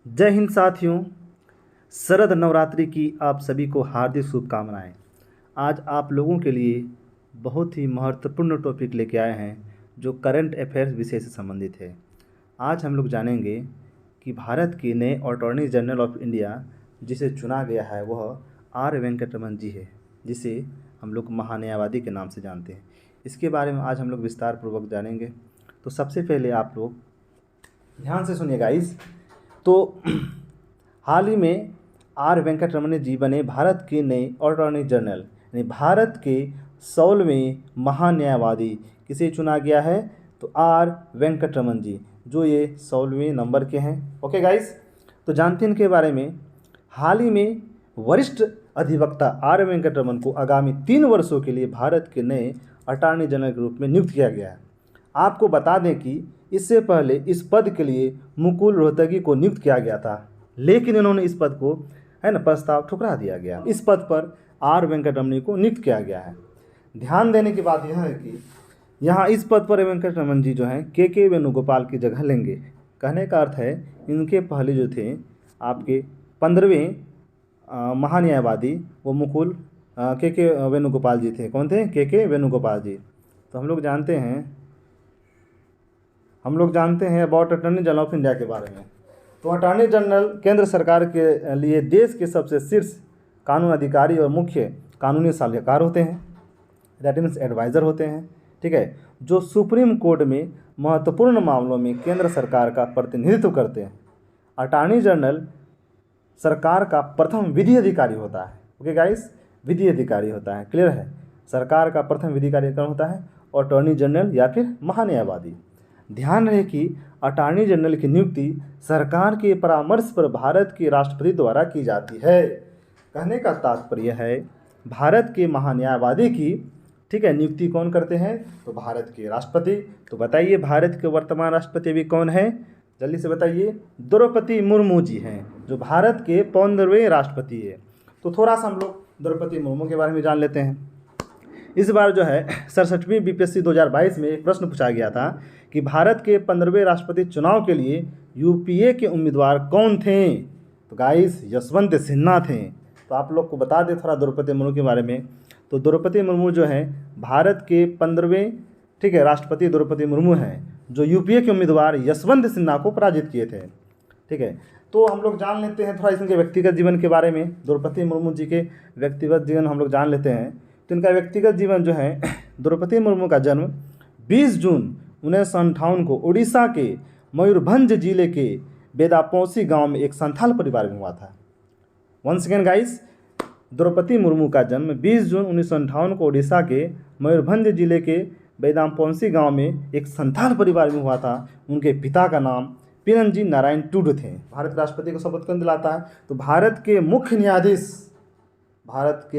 जय हिंद साथियों। शरद नवरात्रि की आप सभी को हार्दिक शुभकामनाएं। आज आप लोगों के लिए बहुत ही महत्वपूर्ण टॉपिक लेके आए हैं जो करंट अफेयर्स विषय से संबंधित है। आज हम लोग जानेंगे कि भारत के नए अटॉर्नी जनरल ऑफ इंडिया जिसे चुना गया है वह आर वेंकटरमन जी है, जिसे हम लोग महान्यायवादी के नाम से जानते हैं। इसके बारे में आज हम लोग विस्तार पूर्वक जानेंगे। तो सबसे पहले आप लोग ध्यान से सुनिए गाइस। तो हाल ही में आर वेंकटरमन जी बने भारत के नए अटॉर्नी जनरल, यानी भारत के 16वें महान्यायवादी। किसे चुना गया है? तो आर वेंकटरमन जी, जो ये 16वें नंबर के हैं। ओके गाइस, तो जानते हैं इनके बारे में। हाल ही में वरिष्ठ अधिवक्ता आर वेंकटरमन को आगामी 3 वर्षों के लिए भारत के नए अटॉर्नी जनरल के रूप में नियुक्त किया गया है। आपको बता दें कि इससे पहले इस पद के लिए मुकुल रोहतगी को नियुक्त किया गया था, लेकिन इन्होंने इस पद को प्रस्ताव ठुकरा दिया गया। इस पद पर आर वेंकटरमन को नियुक्त किया गया है। ध्यान देने की बात यह है कि यहाँ इस पद पर वेंकटरमन जी जो हैं के वेणुगोपाल की जगह लेंगे। कहने का अर्थ है इनके पहले जो थे आपके 15वें महान्यायवादी वो मुकुल के वेणुगोपाल जी थे। कौन थे? के वेणुगोपाल जी। तो हम लोग जानते हैं about attorney general of India के बारे में। तो अटॉर्नी जनरल केंद्र सरकार के लिए देश के सबसे शीर्ष कानून अधिकारी और मुख्य कानूनी सलाहकार होते हैं, दैट मीन्स एडवाइज़र होते हैं, ठीक है, जो सुप्रीम कोर्ट में महत्वपूर्ण मामलों में केंद्र सरकार का प्रतिनिधित्व करते हैं। अटॉर्नी जनरल सरकार का प्रथम विधि अधिकारी होता है। ओके गाइस, विधि अधिकारी होता है, क्लियर है। सरकार का प्रथम विधि अधिकारी कौन होता है? अटॉर्नी जनरल या फिर महान्यायवादी। ध्यान रहे कि अटॉर्नी जनरल की नियुक्ति सरकार के परामर्श पर भारत के राष्ट्रपति द्वारा की जाती है। कहने का तात्पर्य है भारत के महान्यायवादी की, ठीक है, नियुक्ति कौन करते हैं? तो भारत के राष्ट्रपति। तो बताइए भारत के वर्तमान राष्ट्रपति अभी कौन है? जल्दी से बताइए। द्रौपदी मुर्मू जी हैं, जो भारत के 15वें राष्ट्रपति है। तो थोड़ा सा हम लोग द्रौपदी मुर्मू के बारे में जान लेते हैं। इस बार जो है 67वीं बीपीएससी 2022 में एक प्रश्न पूछा गया था कि भारत के 15वें राष्ट्रपति चुनाव के लिए यूपीए के उम्मीदवार कौन थे? तो गाइस यशवंत सिन्हा थे। तो आप लोग को बता दें थोड़ा द्रौपदी मुर्मू के बारे में। तो द्रौपदी मुर्मू जो है भारत के 15वें, ठीक है, राष्ट्रपति द्रौपदी मुर्मू हैं, जो यूपीए के उम्मीदवार यशवंत सिन्हा को पराजित किए थे, ठीक है। तो हम लोग जान लेते हैं थोड़ा इनके व्यक्तिगत जीवन के बारे में। द्रौपदी मुर्मू जी के व्यक्तिगत जीवन हम लोग जान लेते हैं। तो इनका व्यक्तिगत जीवन जो है, द्रौपदी मुर्मू का जन्म 20 जून 1958 को उड़ीसा के मयूरभंज जिले के बेदापोसी गांव में एक संथाल परिवार में हुआ था। Once again guys, Draupadi Murmu का जन्म 20 जून 1958 को उड़ीसा के मयूरभंज जिले के बेदापोसी गांव में एक संथाल परिवार में हुआ था। उनके पिता का नाम पिरंजी नारायण टूडू थे। भारत राष्ट्रपति को शपथ कौन दिलाता है? तो भारत के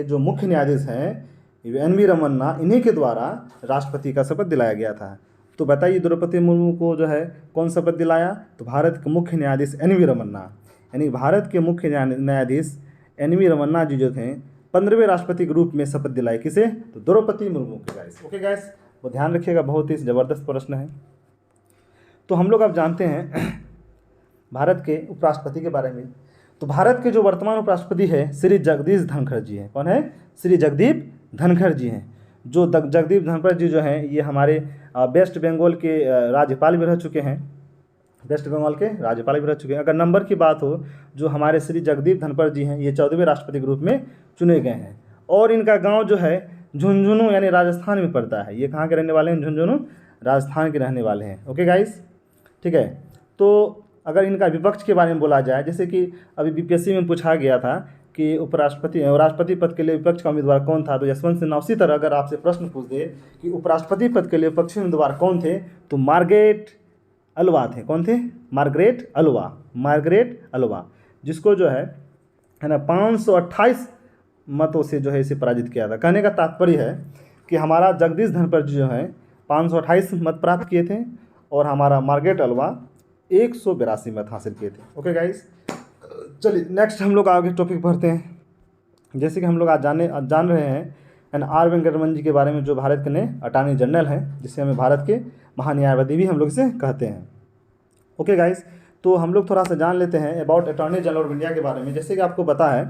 जो मुख्य न्यायाधीश हैं एन वी रमन्ना, इन्हीं के द्वारा राष्ट्रपति का शपथ दिलाया गया था। तो बताइए द्रौपदी मुर्मू को जो है कौन शपथ दिलाया? तो भारत के मुख्य न्यायाधीश एन वी रमन्ना, यानी भारत के मुख्य न्यायाधीश एन वी रमन्ना जी जो थे 15वें राष्ट्रपति के रूप में शपथ दिलाए। किसे? तो द्रौपदी मुर्मू के। गाइस ओके गाइस, वो ध्यान रखिएगा, बहुत ही ज़बरदस्त प्रश्न है। तो हम लोग अब जानते हैं भारत के उपराष्ट्रपति के बारे में। तो भारत के जो वर्तमान उपराष्ट्रपति है श्री जगदीश धनखड़ जी हैं। कौन है? श्री जगदीप धनखड़ जी हैं। जो जगदीप धनखड़ जी जो हैं ये हमारे वेस्ट बंगाल के राज्यपाल भी रह चुके हैं। अगर नंबर की बात हो, जो हमारे श्री जगदीप धनखड़ जी हैं ये 14वें राष्ट्रपति के रूप में चुने गए हैं। और इनका गांव जो है झुंझुनू यानी राजस्थान में पड़ता है। ये कहाँ के रहने वाले हैं? झुंझुनू राजस्थान के रहने वाले हैं। ओके गाइस, ठीक है। तो अगर इनका विपक्ष के बारे में बोला जाए, जैसे कि अभी बीपीएससी में पूछा गया था कि राष्ट्रपति पद के लिए विपक्ष का उम्मीदवार कौन था, तो यशवंत सिन्हा। उसी तरह अगर आपसे प्रश्न पूछ दे कि उपराष्ट्रपति पद के लिए विपक्षी उम्मीदवार कौन थे, तो मार्गरेट अल्वा थे। कौन थे? मार्गरेट अल्वा, जिसको जो है ना 528 मतों से जो है इसे पराजित किया था। कहने का तात्पर्य है कि हमारा जगदीश धनखड़ जी जो है 528 मत प्राप्त किए थे और हमारा मार्गरेट अल्वा 182 मत हासिल किए थे। ओके गाइस, चलिए नेक्स्ट हम लोग आगे टॉपिक पढ़ते हैं। जैसे कि हम लोग आज जान रहे हैं एन आर वेंकटरमन जी के बारे में, जो भारत के नए अटॉर्नी जनरल हैं, जिसे हमें भारत के महान्यायवादी भी हम लोग इसे कहते हैं। ओके गाइस, तो हम लोग थोड़ा सा जान लेते हैं about attorney general of India के बारे में। जैसे कि आपको पता है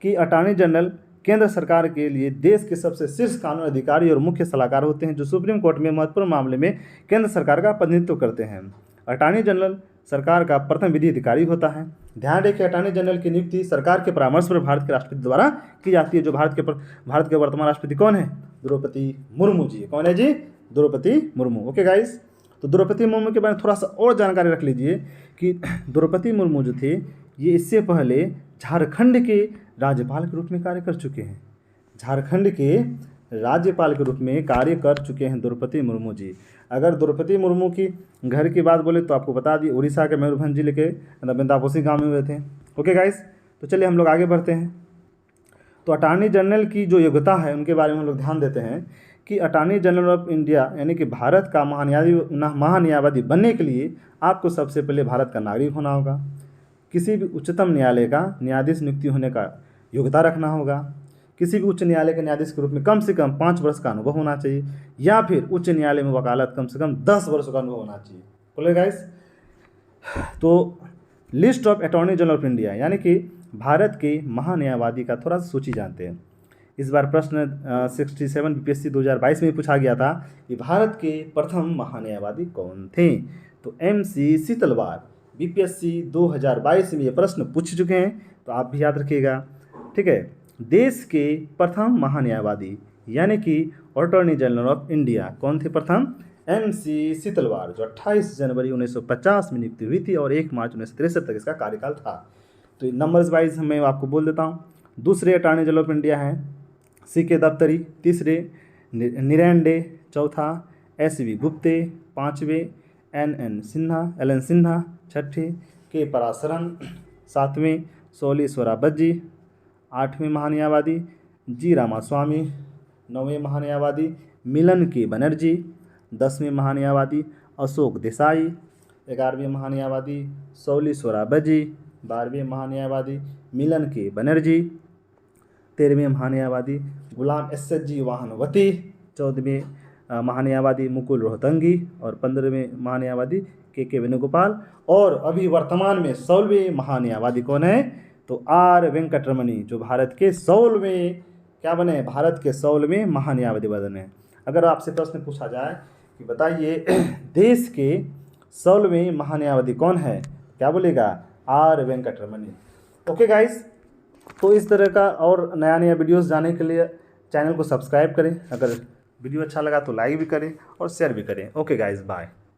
कि अटॉर्नी जनरल केंद्र सरकार के लिए देश के सबसे शीर्ष कानून अधिकारी और मुख्य सलाहकार होते हैं, जो सुप्रीम कोर्ट में महत्वपूर्ण मामले में केंद्र सरकार का प्रतिनिधित्व करते हैं। अटॉर्नी जनरल सरकार का प्रथम विधि अधिकारी होता है। ध्यान रखिए, अटॉर्नी जनरल की नियुक्ति सरकार के परामर्श पर भारत के राष्ट्रपति द्वारा की जाती है। जो भारत के वर्तमान राष्ट्रपति कौन है? द्रौपदी मुर्मू जी। कौन है जी? द्रौपदी मुर्मू। ओके गाइस, तो द्रौपदी मुर्मू के बारे में थोड़ा सा और जानकारी रख लीजिए कि द्रौपदी मुर्मू जो थे ये इससे पहले झारखंड के राज्यपाल के रूप में कार्य कर चुके हैं। झारखंड के राज्यपाल के रूप में कार्य कर चुके हैं द्रौपदी मुर्मू जी। अगर द्रौपदी मुर्मू की घर की बात बोले तो आपको बता दी उड़ीसा के मयूरभंज जिले के बेंदापोसी गांव में हुए थे। ओके गाइस, तो चलिए हम लोग आगे बढ़ते हैं। तो अटॉर्नी जनरल की जो योग्यता है उनके बारे में हम लोग ध्यान देते हैं कि अटॉर्नी जनरल ऑफ इंडिया यानी कि भारत का महान्यायवादी बनने के लिए आपको सबसे पहले भारत का नागरिक होना होगा, किसी भी उच्चतम न्यायालय का न्यायाधीश नियुक्ति होने का योग्यता रखना होगा, किसी भी उच्च न्यायालय के न्यायाधीश के रूप में कम से कम 5 वर्ष का अनुभव होना चाहिए, या फिर उच्च न्यायालय में वकालत कम से कम 10 वर्ष का अनुभव होना चाहिए। बोले गाइस, तो list of attorney general of India यानी कि भारत के महान्यायवादी का थोड़ा सा सूची जानते हैं। इस बार प्रश्न 67 बीपीएससी 2022 में पूछा गया था कि भारत के प्रथम महान्यायवादी कौन थे। तो MC सीतलवार बीपीएससी 2022 में ये प्रश्न पूछ चुके हैं, तो आप भी याद रखिएगा। ठीक है, देश के प्रथम महान्यायवादी यानी कि अटॉर्नी जनरल ऑफ इंडिया कौन थे? प्रथम MC सीतलवार, जो 28 जनवरी 1950 में नियुक्ति हुई थी और 1 मार्च 1963 तक इसका कार्यकाल था। तो नंबर्स वाइज मैं आपको बोल देता हूँ। दूसरे अटॉर्नी जनरल ऑफ इंडिया हैं CK दफ्तरी, तीसरे निरैन डे, चौथा SV गुप्ते, पाँचवें LN सिन्हा, छठे के पराशरन, सातवें सोलीश्वरा बज्जी, आठवें महान्यायवादी G रामास्वामी, नौवें महान्यायवादी मिलन के बनर्जी, 10वें महान्यायवादी अशोक देसाई, 11वें महान्यायवादी सोलीश्वरा बज्जी, 12वें महान्यायवादी मिलन के बनर्जी, 13वें महान्यायवादी गुलाम SHG वाहनवती, 14वें महान्यायवादी मुकुल रोहतंगी और 15वें महान्यायवादी KK वेणुगोपाल। और अभी वर्तमान में 16वें महान्यायवादी कौन है? तो R वेंकटरमणी, जो भारत के 16वें क्या बने? भारत के 16वें महान्यायवादी बने। अगर आपसे प्रश्न पूछा जाए कि बताइए देश के 16वें महान्यायवादी कौन है, क्या बोलेगा? R वेंकटरमणी। ओके गाइस, तो इस तरह का और नया वीडियोस जानने के लिए चैनल को सब्सक्राइब करें। अगर वीडियो अच्छा लगा तो लाइक भी करें और शेयर भी करें। Okay guys, bye.